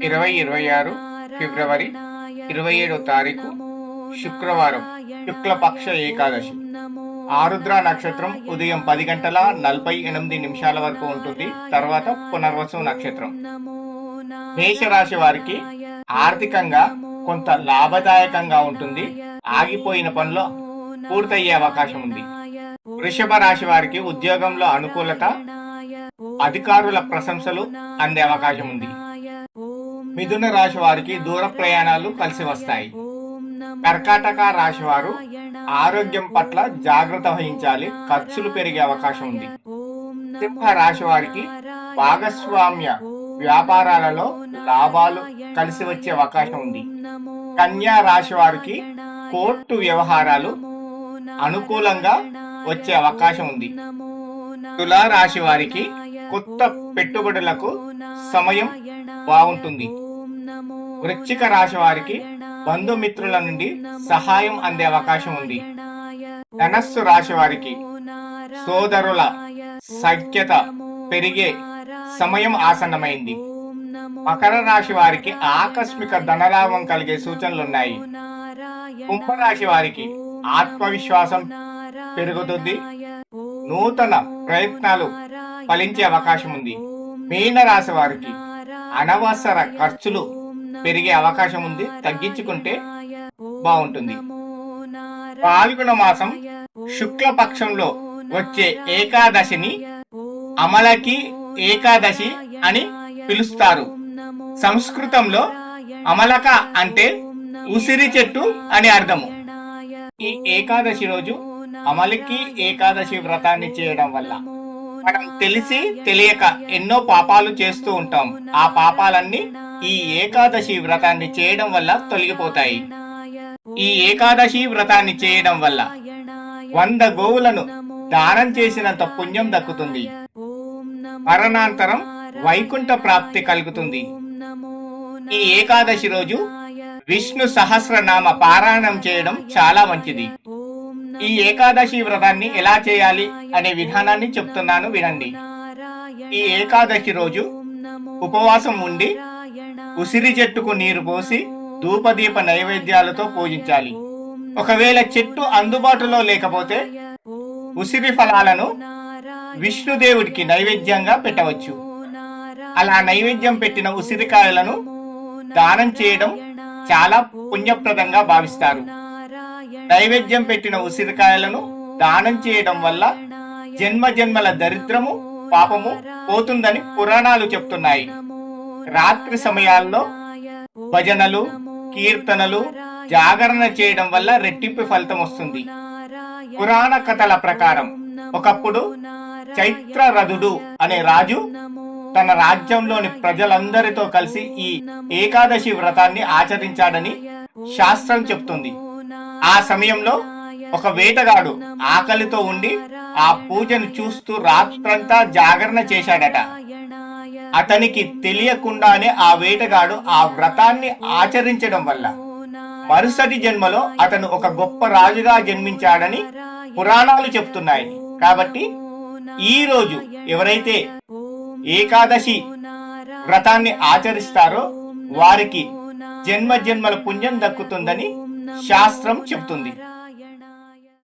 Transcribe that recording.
2026 ఫిబ్రవరి 27వ తారీఖు శుక్రవారం శుక్లపక్ష ఏకాదశి. ఆరుద్ర నక్షత్రం ఉదయం 10 గంటల 48 నిమిషాల వరకు ఉంటుంది. తర్వాత పునర్వసు నక్షత్రం. మేషరాశి వారికి ఆర్థికంగా కొంత లాభదాయకంగా ఉంటుంది. ఆగిపోయిన పనులు పూర్తయ్యే అవకాశం ఉంది. వృషభ రాశి వారికి ఉద్యోగంలో అనుకూలత, అధికారుల ప్రశంసలు అందే అవకాశం ఉంది. మిథున రాశి వారికి దూర ప్రయాణాలు కలిసి వస్తాయి. కర్కాటక రాశి వారు ఆరోగ్యం పట్ల జాగ్రత్త వహించాలి, ఖర్చులు పెరిగే అవకాశం ఉంది. సింహ రాశి వారికి భాగస్వామ్య వ్యాపారాలలో లాభాలు కలిసి వచ్చే అవకాశం ఉంది. కన్యా రాశి వారికి కోర్టు వ్యవహారాలు అనుకూలంగా వచ్చే అవకాశం ఉంది. తులా రాశి వారికి కొత్త పెట్టుబడులకు సమయం బాగుంటుంది. వృశ్చిక రాశి వారికి బంధుమిత్రుల నుండి సహాయం అందే అవకాశం ఉంది. ధనస్సు రాశి వారికి సోదరుల సఖ్యత పెరిగే సమయం ఆసన్నమైంది. మకర రాశి వారికి ఆకస్మిక ధనలాభం కలిగే సూచనలున్నాయి. కుంభరాశి వారికి ఆత్మవిశ్వాసం పెరుగుతుంది. నూతన ప్రయత్నాలు ఫలించే అవకాశం ఉంది. మీన రాశి వారికి అనవసర ఖర్చులు పెరిగే అవకాశం ఉంది. తగ్గించుకుంటే బాగుంటుంది. పాల్గొన మాసం శుక్లపక్షంలో వచ్చే ఏకాదశిని అమలకి ఏకాదశి అని పిలుస్తారు. సంస్కృతంలో అమలక అంటే ఉసిరి చెట్టు అని అర్థము. ఈ ఏకాదశి రోజు అమలకి ఏకాదశి వ్రతాన్ని చేయడం వల్ల మనం తెలిసి తెలియక ఎన్నో పాపాలు చేస్తూ ఉంటాం. ఆ పాపాలన్నీ ఈ ఏకాదశి వ్రతాన్ని చేయడం వల్ల తొలగిపోతాయి. ఈ ఏకాదశి వ్రతాన్ని చేయడం వల్ల 100 గోవులను దానం చేసినంత పుణ్యం దక్కుతుంది. మరణాంతరం వైకుంఠ ప్రాప్తి కలుగుతుంది. ఈ ఏకాదశి రోజు విష్ణు సహస్రనామ పారాయణం చేయడం చాలా మంచిది. ఈ ఏకాదశి వ్రతాన్ని ఎలా చేయాలి అనే విధానాన్ని చెప్తున్నాను, వినండి. ఈ ఏకాదశి రోజు ఉపవాసం ఉండి ఉసిరి చెట్టుకు నీరు పోసి ధూపదీప నైవేద్యాలతో పూజించాలి. ఒకవేళ చెట్టు అందుబాటులో లేకపోతే ఉసిరి ఫలాలను విష్ణుదేవుడికి నైవేద్యంగా పెట్టవచ్చు. అలా నైవేద్యం పెట్టిన ఉసిరికాయలను దానం చేయడం చాలా పుణ్యప్రదంగా భావిస్తారు. నైవేద్యం పెట్టిన ఉసిరికాయలను దానం చేయడం వల్ల జన్మ జన్మల దరిద్రము పాపము పోతుందని పురాణాలు చెప్తున్నాయి. రాత్రి సమయాల్లో భజనలు, కీర్తనలు, జాగరణ చేయడం వల్ల రెట్టింపు ఫలితం వస్తుంది. పురాణ కథల ప్రకారం ఒకప్పుడు చైత్రరథుడు అనే రాజు తన రాజ్యంలోని ప్రజలందరితో కలిసి ఈ ఏకాదశి వ్రతాన్ని ఆచరించాడని శాస్త్రం చెప్తుంది. ఆ సమయంలో ఒక వేటగాడు ఆకలితో ఉండి ఆ పూజను చూస్తూ రాత్రంతా జాగరణ చేశాడట. అతనికి తెలియకుండానే ఆ వేటగాడు ఆ వ్రతాన్ని ఆచరించడం వల్ల మరుసటి జన్మలో అతను ఒక గొప్ప రాజుగా జన్మించాడని పురాణాలు చెప్తున్నాయి. కాబట్టి ఈ రోజు ఎవరైతే ఏకాదశి వ్రతాన్ని ఆచరిస్తారో వారికి జన్మ జన్మల పుణ్యం దక్కుతుందని శాస్త్రం చెప్తుంది.